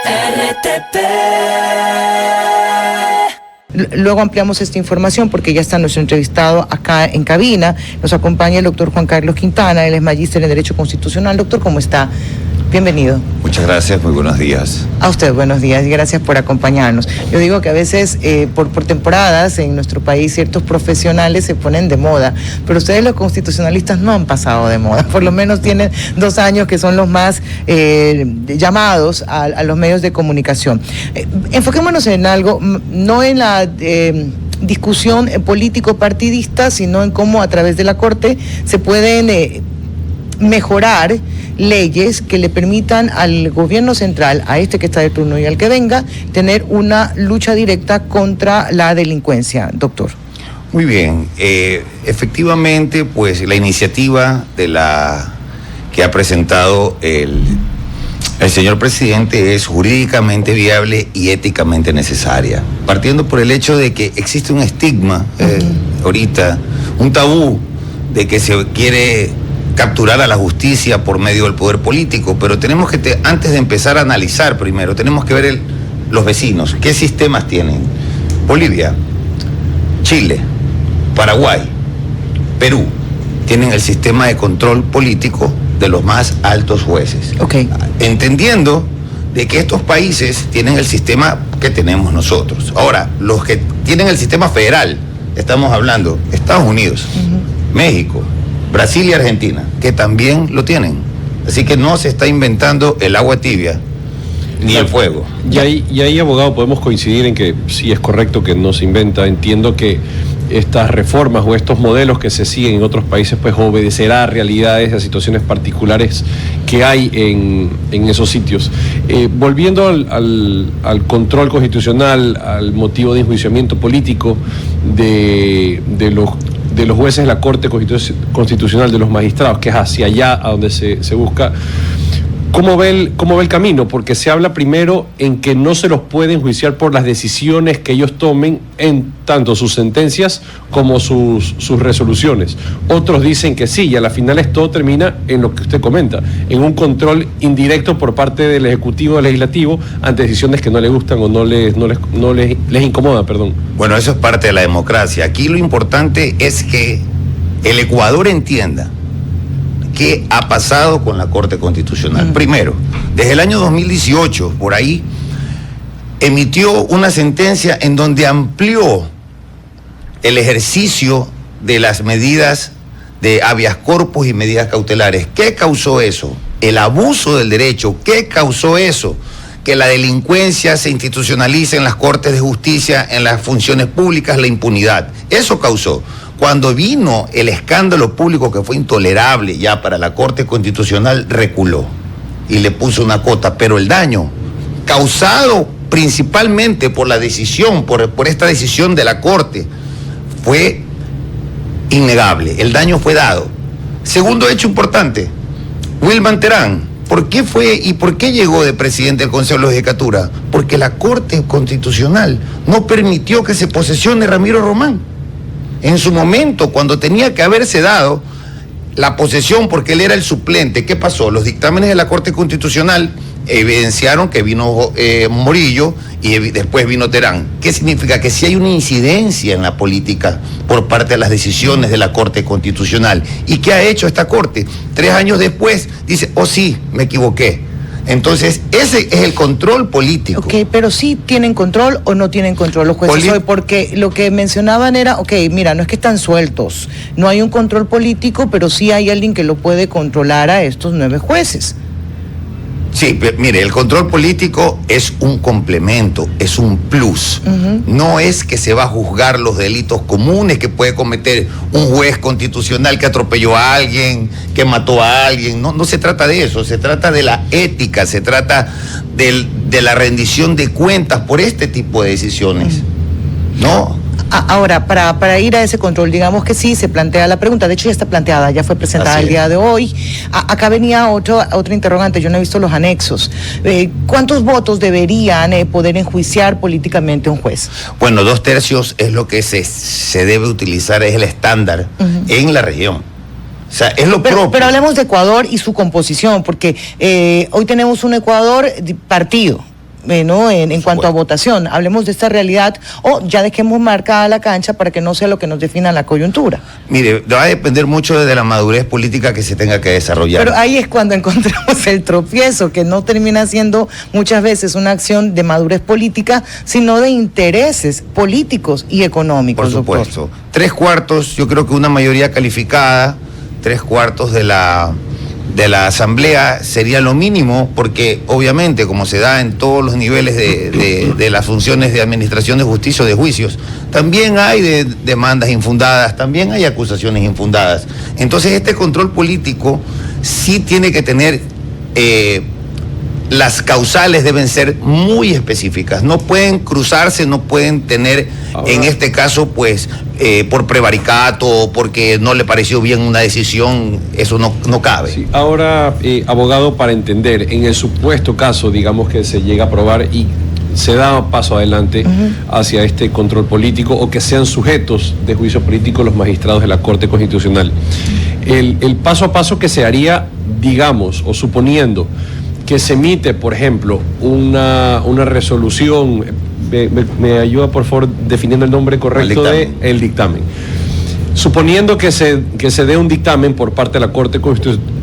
RTP. Luego ampliamos esta información porque ya está nuestro entrevistado acá en cabina. Nos acompaña el doctor Juan Carlos Quintana, él es magíster en Derecho Constitucional. Doctor, ¿cómo está? Bienvenido. Muchas gracias, muy buenos días. A usted, buenos días y gracias por acompañarnos. Yo digo que a veces por temporadas en nuestro país ciertos profesionales se ponen de moda, pero ustedes los constitucionalistas no han pasado de moda, por lo menos tienen 2 años que son los más llamados a los medios de comunicación. Enfoquémonos en algo, no en la discusión político-partidista, sino en cómo a través de la Corte se pueden mejorar leyes que le permitan al gobierno central, a este que está de turno y al que venga, tener una lucha directa contra la delincuencia, doctor. Muy bien, efectivamente, pues la iniciativa que ha presentado el señor presidente es jurídicamente viable y éticamente necesaria, partiendo por el hecho de que existe un estigma ahorita, un tabú de que se quiere capturar a la justicia por medio del poder político, pero tenemos que, antes de empezar a analizar primero, tenemos que ver los vecinos, qué sistemas tienen. Bolivia, Chile, Paraguay, Perú, tienen el sistema de control político de los más altos jueces. Okay. Entendiendo de que estos países tienen el sistema que tenemos nosotros. Ahora, los que tienen el sistema federal, estamos hablando Estados Unidos, México, Brasil y Argentina, que también lo tienen. Así que no se está inventando el agua tibia ni el fuego. Y ahí, abogado, podemos coincidir en que sí es correcto que no se inventa. Entiendo que estas reformas o estos modelos que se siguen en otros países pues obedecerá a realidades, a situaciones particulares que hay en esos sitios. Volviendo al control constitucional, al motivo de enjuiciamiento político de los jueces de la Corte Constitucional, de los magistrados, que es hacia allá a donde se busca. ¿Cómo ve el camino? Porque se habla primero en que no se los puede enjuiciar por las decisiones que ellos tomen en tanto sus sentencias como sus resoluciones. Otros dicen que sí, y a la final todo termina en lo que usted comenta, en un control indirecto por parte del Ejecutivo o del Legislativo ante decisiones que no le gustan o no les incomoda, perdón. Bueno, eso es parte de la democracia. Aquí lo importante es que el Ecuador entienda qué ha pasado con la Corte Constitucional. Primero, desde el año 2018, por ahí, emitió una sentencia en donde amplió el ejercicio de las medidas de habeas corpus y medidas cautelares. ¿Qué causó eso? El abuso del derecho. ¿Qué causó eso? Que la delincuencia se institucionalice en las cortes de justicia, en las funciones públicas, la impunidad. Eso causó. Cuando vino el escándalo público que fue intolerable ya para la Corte Constitucional, reculó y le puso una cota, pero el daño causado principalmente por la decisión, por esta decisión de la Corte, fue innegable. El daño fue dado. Segundo hecho importante, Wilman Terán, ¿por qué fue y por qué llegó de presidente del Consejo de la Judicatura? Porque la Corte Constitucional no permitió que se posesione Ramiro Román. En su momento, cuando tenía que haberse dado la posesión porque él era el suplente, ¿qué pasó? Los dictámenes de la Corte Constitucional evidenciaron que vino Morillo y después vino Terán. ¿Qué significa? Que si hay una incidencia en la política por parte de las decisiones de la Corte Constitucional. ¿Y qué ha hecho esta Corte? 3 años después dice, oh sí, me equivoqué. Entonces, ese es el control político. Ok, pero sí tienen control o no tienen control los jueces hoy, porque lo que mencionaban era, mira, no es que están sueltos, no hay un control político, pero sí hay alguien que lo puede controlar a estos 9 jueces. Sí, mire, el control político es un complemento, es un plus. No es que se va a juzgar los delitos comunes que puede cometer un juez constitucional que atropelló a alguien, que mató a alguien. No se trata de eso, se trata de la ética, se trata de la rendición de cuentas por este tipo de decisiones. ¿No? Ahora, para ir a ese control, digamos que sí, se plantea la pregunta, de hecho ya está planteada, ya fue presentada el día de hoy. Acá venía otra interrogante, yo no he visto los anexos. ¿Cuántos votos deberían poder enjuiciar políticamente un juez? Bueno, 2/3 es lo que se debe utilizar, es el estándar en la región. O sea, es lo propio. Pero hablemos de Ecuador y su composición, porque hoy tenemos un Ecuador partido. ¿no? En cuanto a votación. Hablemos de esta realidad o ya dejemos marcada la cancha para que no sea lo que nos defina la coyuntura. Mire, va a depender mucho de la madurez política que se tenga que desarrollar. Pero ahí es cuando encontramos el tropiezo, que no termina siendo muchas veces una acción de madurez política, sino de intereses políticos y económicos. Por supuesto. Doctor. 3/4, yo creo que una mayoría calificada, 3/4 de la Asamblea sería lo mínimo, porque obviamente, como se da en todos los niveles de las funciones de administración de justicia o de juicios, también hay demandas infundadas, también hay acusaciones infundadas. Entonces este control político sí tiene que tener, las causales deben ser muy específicas, no pueden cruzarse, no pueden tener, en este caso, pues, por prevaricato o porque no le pareció bien una decisión, eso no cabe. Sí. Ahora, abogado, para entender, en el supuesto caso, digamos que se llega a aprobar y se da paso adelante hacia este control político o que sean sujetos de juicio político los magistrados de la Corte Constitucional, el paso a paso que se haría, digamos, o suponiendo que se emite, por ejemplo, una resolución, me ayuda por favor definiendo el nombre correcto del dictamen. Suponiendo que se dé un dictamen por parte de la Corte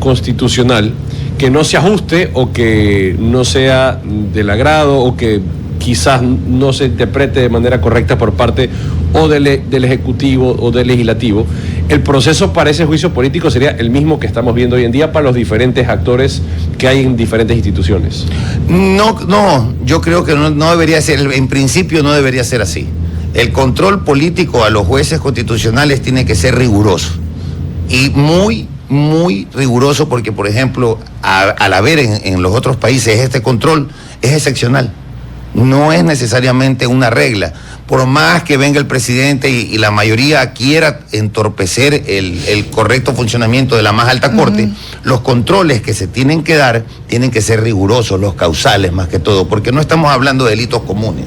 Constitucional que no se ajuste o que no sea del agrado o que quizás no se interprete de manera correcta por parte o del Ejecutivo o del Legislativo, el proceso para ese juicio político sería el mismo que estamos viendo hoy en día para los diferentes actores que hay en diferentes instituciones. No, yo creo que no debería ser, en principio no debería ser así. El control político a los jueces constitucionales tiene que ser riguroso y muy riguroso, porque por ejemplo, al haber en los otros países este control es excepcional. No es necesariamente una regla. Por más que venga el presidente y la mayoría quiera entorpecer el correcto funcionamiento de la más alta corte, los controles que se tienen que dar tienen que ser rigurosos, los causales más que todo, porque no estamos hablando de delitos comunes.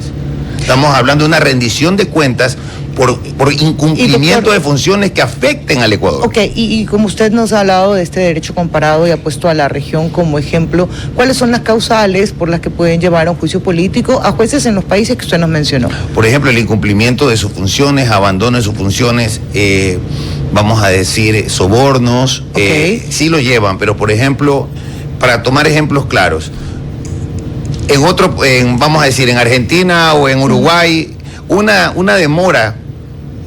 Estamos hablando de una rendición de cuentas por incumplimiento de funciones que afecten al Ecuador. Ok, y como usted nos ha hablado de este derecho comparado y ha puesto a la región como ejemplo, ¿cuáles son las causales por las que pueden llevar a un juicio político a jueces en los países que usted nos mencionó? Por ejemplo, el incumplimiento de sus funciones, abandono de sus funciones, vamos a decir, sobornos, sí lo llevan, pero por ejemplo, para tomar ejemplos claros, vamos a decir, en Argentina o en Uruguay, una demora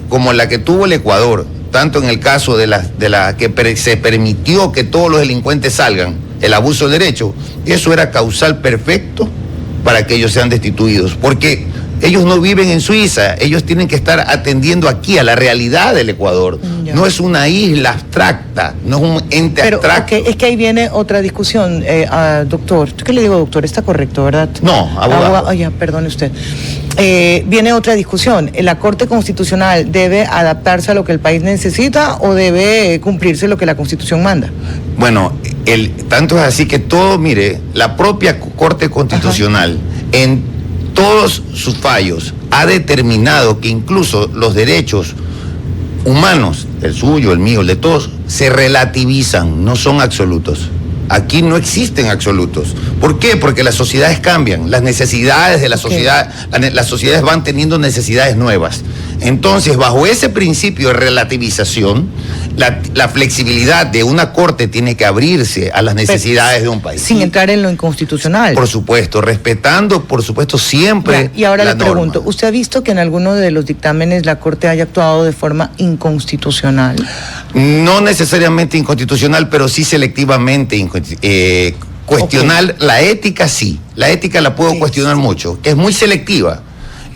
como la que tuvo el Ecuador, tanto en el caso de la que se permitió que todos los delincuentes salgan, el abuso de derecho, eso era causal perfecto para que ellos sean destituidos, porque ellos no viven en Suiza, ellos tienen que estar atendiendo aquí a la realidad del Ecuador. Ya. No es una isla abstracta, no es un ente abstracto. Es que ahí viene otra discusión, doctor. ¿Qué le digo, doctor? Está correcto, ¿verdad? No, abogado. Ya, perdone usted. Viene otra discusión. ¿La Corte Constitucional debe adaptarse a lo que el país necesita o debe cumplirse lo que la Constitución manda? Bueno, tanto es así que todo, mire, la propia Corte Constitucional, en todos sus fallos, ha determinado que incluso los derechos humanos, el suyo, el mío, el de todos, se relativizan, no son absolutos. Aquí no existen absolutos. ¿Por qué? Porque las sociedades cambian, las necesidades de la sociedad, las sociedades van teniendo necesidades nuevas. Entonces, bajo ese principio de relativización, la flexibilidad de una corte tiene que abrirse a las necesidades de un país. Sin entrar en lo inconstitucional. Por supuesto, respetando, por supuesto, siempre. Y ahora le pregunto, ¿usted ha visto que en alguno de los dictámenes la Corte haya actuado de forma inconstitucional? No necesariamente inconstitucional, pero sí selectivamente cuestionar la ética, sí. La ética la puedo cuestionar mucho, que es muy selectiva.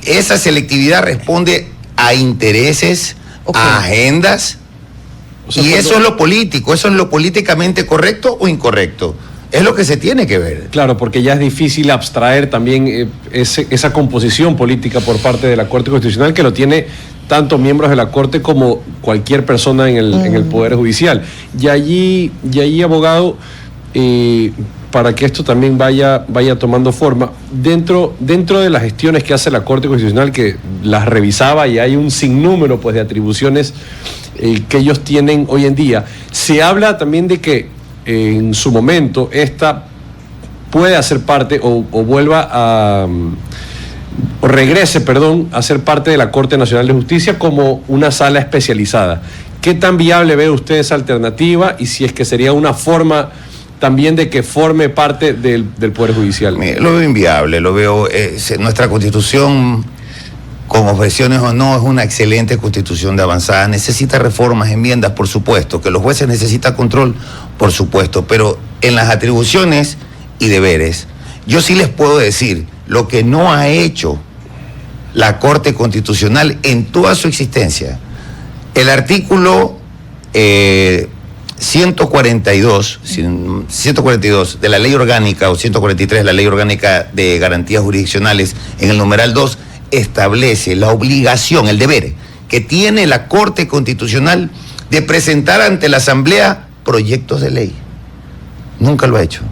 Esa selectividad responde a intereses, a agendas, y eso es lo político, eso es lo políticamente correcto o incorrecto. Es lo que se tiene que ver. Claro, porque ya es difícil abstraer también esa composición política por parte de la Corte Constitucional, que lo tiene tanto miembros de la Corte como cualquier persona en el Poder Judicial. Y allí abogado, para que esto también vaya tomando forma, dentro de las gestiones que hace la Corte Constitucional, que las revisaba y hay un sinnúmero pues de atribuciones que ellos tienen hoy en día, se habla también de que en su momento esta puede hacer parte o vuelva a... o regrese, perdón, a ser parte de la Corte Nacional de Justicia como una sala especializada. ¿Qué tan viable ve usted esa alternativa y si es que sería una forma también de que forme parte del Poder Judicial? Lo veo inviable, lo veo... nuestra Constitución, con objeciones o no, es una excelente Constitución de avanzada. Necesita reformas, enmiendas, por supuesto. Que los jueces necesitan control, por supuesto. Pero en las atribuciones y deberes, yo sí les puedo decir lo que no ha hecho la Corte Constitucional en toda su existencia. El artículo 142 de la ley orgánica, o 143 de la ley orgánica de garantías jurisdiccionales, en el numeral 2, establece la obligación, el deber que tiene la Corte Constitucional de presentar ante la Asamblea proyectos de ley. Nunca lo ha hecho.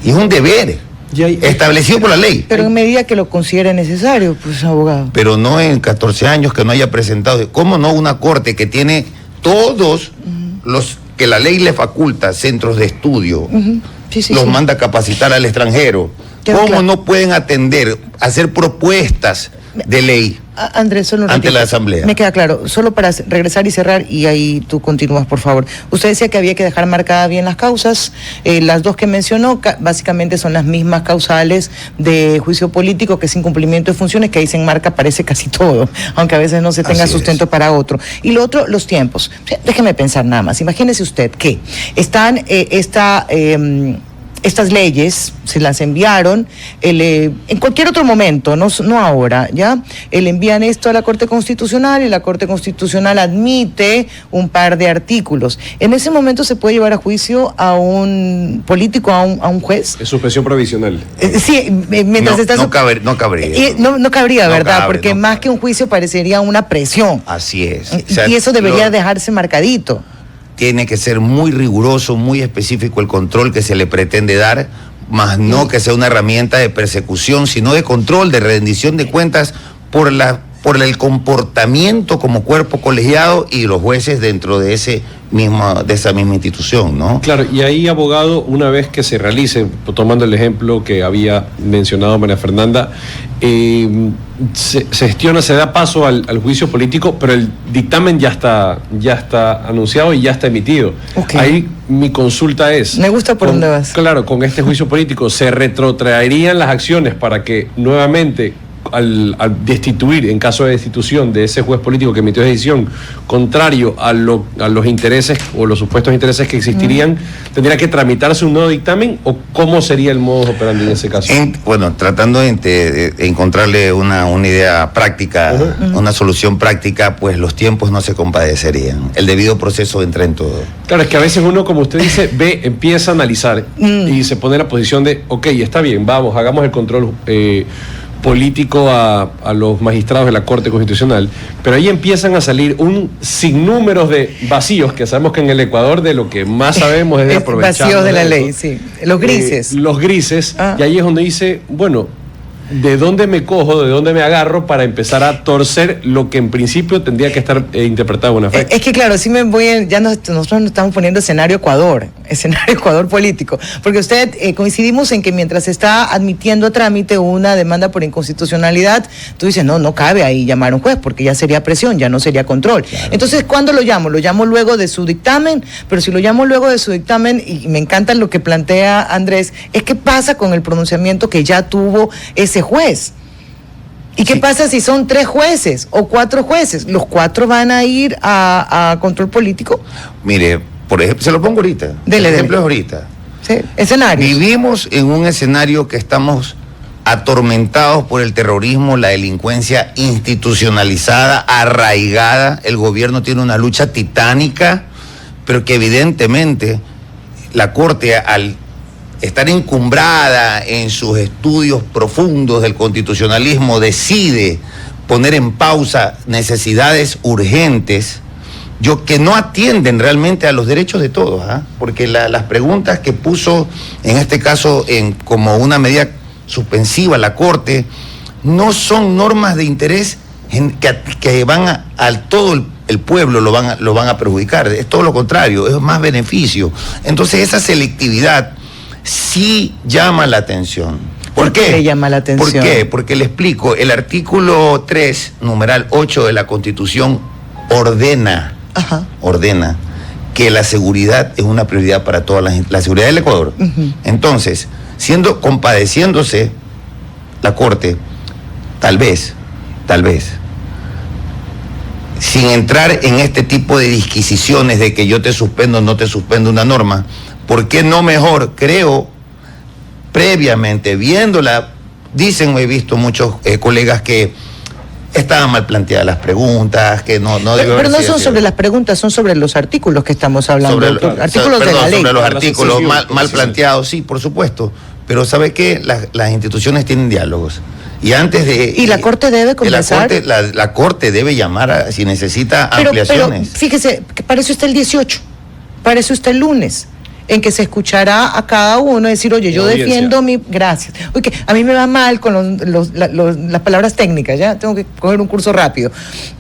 Y es un deber establecido por la ley. Pero en medida que lo considere necesario, pues, abogado. Pero no en 14 años que no haya presentado. ¿Cómo no una corte que tiene todos los que la ley le faculta, centros de estudio, los manda a capacitar al extranjero? ¿Cómo no pueden atender, hacer propuestas de ley Andrés, solo ante la Asamblea? Me queda claro, solo para regresar y cerrar, y ahí tú continúas, por favor. Usted decía que había que dejar marcadas bien las causas. Las dos que mencionó básicamente son las mismas causales de juicio político, que es incumplimiento de funciones, que ahí se enmarca, parece casi todo, aunque a veces no se tenga sustento para otro. Y lo otro, los tiempos. Déjeme pensar nada más. Imagínese usted que están estas leyes se las enviaron en cualquier otro momento, no ahora, ¿ya? Le envían esto a la Corte Constitucional y la Corte Constitucional admite un par de artículos. ¿En ese momento se puede llevar a juicio a un político, a un juez? Es suspensión provisional. Sí, mientras está... No cabría. No cabría, ¿verdad? Cabe, porque más que un juicio parecería una presión. Así es. Y eso debería dejarse marcadito. Tiene que ser muy riguroso, muy específico el control que se le pretende dar, más no que sea una herramienta de persecución, sino de control, de rendición de cuentas por el comportamiento como cuerpo colegiado y los jueces dentro de esa misma institución, ¿no? Claro, y ahí, abogado, una vez que se realice, tomando el ejemplo que había mencionado María Fernanda, se gestiona, se da paso al juicio político, pero el dictamen ya está anunciado y ya está emitido. Okay. Ahí mi consulta es... Me gusta por dónde vas. Claro, con este juicio político, ¿se retrotraerían las acciones para que nuevamente, al destituir, en caso de destitución de ese juez político que emitió decisión contrario a los intereses o los supuestos intereses que existirían, tendría que tramitarse un nuevo dictamen, o cómo sería el modus operandi en ese caso? Tratando de encontrarle una idea práctica, una solución práctica, pues los tiempos no se compadecerían. El debido proceso entra en todo. Claro, es que a veces uno, como usted dice, empieza a analizar y se pone en la posición de, ok, está bien, vamos, hagamos el control político a los magistrados de la Corte Constitucional, pero ahí empiezan a salir un sinnúmero de vacíos, que sabemos que en el Ecuador de lo que más sabemos es de aprovechar vacíos de la ley, sí, los grises. Los grises, y ahí es donde dice, bueno, ¿de dónde me cojo, de dónde me agarro para empezar a torcer lo que en principio tendría que estar interpretado de buena fe? Es que claro, sí nosotros nos estamos poniendo escenario Ecuador político, porque usted coincidimos en que mientras está admitiendo a trámite una demanda por inconstitucionalidad, tú dices, no cabe ahí llamar a un juez, porque ya sería presión, ya no sería control. Claro. Entonces, ¿cuándo lo llamo? Lo llamo luego de su dictamen, pero si lo llamo luego de su dictamen, y me encanta lo que plantea Andrés, es qué pasa con el pronunciamiento que ya tuvo ese juez. ¿Y qué pasa si son 3 jueces o 4 jueces? ¿Los 4 van a ir a control político? Mire, por ejemplo, se lo pongo ahorita. El ejemplo es ahorita. Sí, escenario. Vivimos en un escenario que estamos atormentados por el terrorismo, la delincuencia institucionalizada, arraigada. El gobierno tiene una lucha titánica, pero que evidentemente la Corte, al estar encumbrada en sus estudios profundos del constitucionalismo, decide poner en pausa necesidades urgentes que no atienden realmente a los derechos de todos, porque las preguntas que puso en este caso como una medida suspensiva la Corte no son normas de interés que van al todo el pueblo, lo van a perjudicar. Es todo lo contrario, es más beneficio. Entonces esa selectividad sí llama la atención. ¿Por qué? le llama la atención? ¿Por qué? Porque le explico, el artículo 3, numeral 8 de la Constitución ordena que la seguridad es una prioridad para toda la seguridad del Ecuador. Entonces, compadeciéndose la Corte, tal vez, sin entrar en este tipo de disquisiciones de que yo te suspendo o no te suspendo una norma, ¿por qué no mejor? Creo, previamente, viéndola, he visto muchos colegas que estaban mal planteadas las preguntas, que no pero no son sobre las preguntas, son sobre los artículos que estamos hablando, artículos de la ley. Sobre los artículos mal planteados, sí, por supuesto, pero ¿sabe qué? Las instituciones tienen diálogos. Y antes de... ¿Y la Corte debe conversar? La Corte debe llamar si necesita ampliaciones. Pero fíjese, que para eso está el 18, para eso está el lunes, en que se escuchará a cada uno decir, oye, yo defiendo mi... Gracias. Oye, a mí me va mal con las palabras técnicas, ¿ya? Tengo que coger un curso rápido.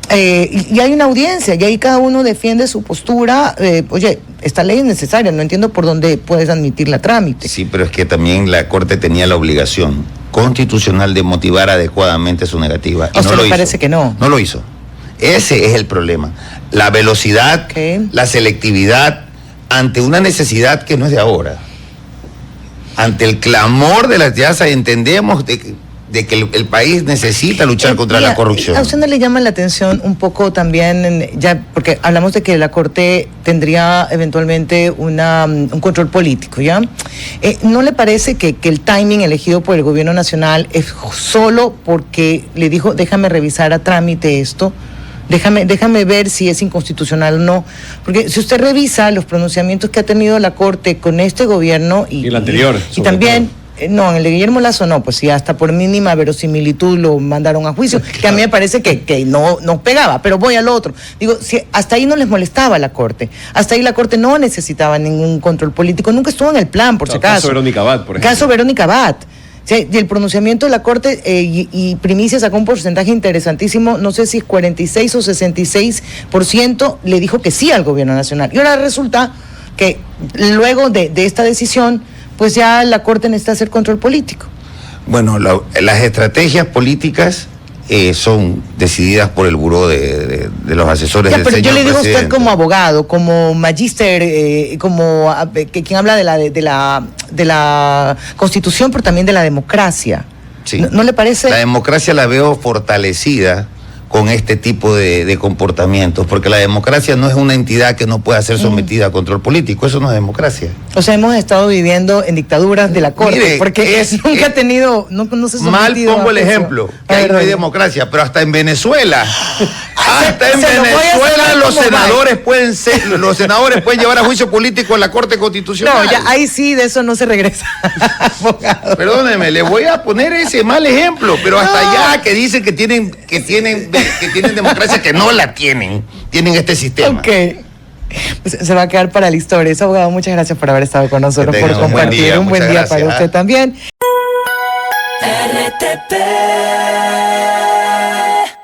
Y hay una audiencia, y ahí cada uno defiende su postura. Oye, esta ley es necesaria, no entiendo por dónde puedes admitirla a trámite. Sí, pero es que también la Corte tenía la obligación constitucional de motivar adecuadamente su negativa. ¿A usted le parece que no? No lo hizo. Ese es el problema. La velocidad, la selectividad, ante una necesidad que no es de ahora, ante el clamor de las tasas, entendemos de que el país necesita luchar contra la corrupción. ¿A usted no le llama la atención un poco también, ya porque hablamos de que la Corte tendría eventualmente un control político, ¿ya? ¿No le parece que el timing elegido por el gobierno nacional es solo porque le dijo, déjame revisar a trámite esto? Déjame ver si es inconstitucional o no, porque si usted revisa los pronunciamientos que ha tenido la Corte con este gobierno y el anterior, y también, no, en el de Guillermo Lasso no, pues sí, hasta por mínima verosimilitud lo mandaron a juicio, que a mí me parece que no pegaba, pero voy al otro. Digo, si hasta ahí no les molestaba la Corte, hasta ahí la Corte no necesitaba ningún control político, nunca estuvo en el plan, por si acaso. Caso Verónica Abad, por ejemplo. Caso Verónica Abad. Sí, y el pronunciamiento de la Corte y Primicia sacó un porcentaje interesantísimo, no sé si es 46 o 66%, le dijo que sí al gobierno nacional. Y ahora resulta que luego de esta decisión, pues ya la Corte necesita hacer control político. Bueno, las estrategias políticas son decididas por el buró de los asesores del pero señor yo le digo presidente. a usted como abogado, como magíster, como quien habla de la Constitución, pero también de la democracia. Sí. ¿No le parece? La democracia la veo fortalecida con este tipo de comportamientos, porque la democracia no es una entidad que no pueda ser sometida a control político, eso no es democracia. O sea, hemos estado viviendo en dictaduras de la Corte, Mire, porque nunca ha tenido, no se ha mal sometido pongo a el juicio. ejemplo, que ahí no hay democracia, pero hasta en Venezuela, los senadores pueden llevar a juicio político a la Corte Constitucional. No, ya ahí sí, de eso no se regresa, abogado. Perdóneme, le voy a poner ese mal ejemplo, pero hasta allá que dicen que tienen democracia, que no la tienen este sistema. Ok. Pues se va a quedar para la historia. Eso, abogado, muchas gracias por haber estado con nosotros, por compartir. Un buen día para usted también. RTP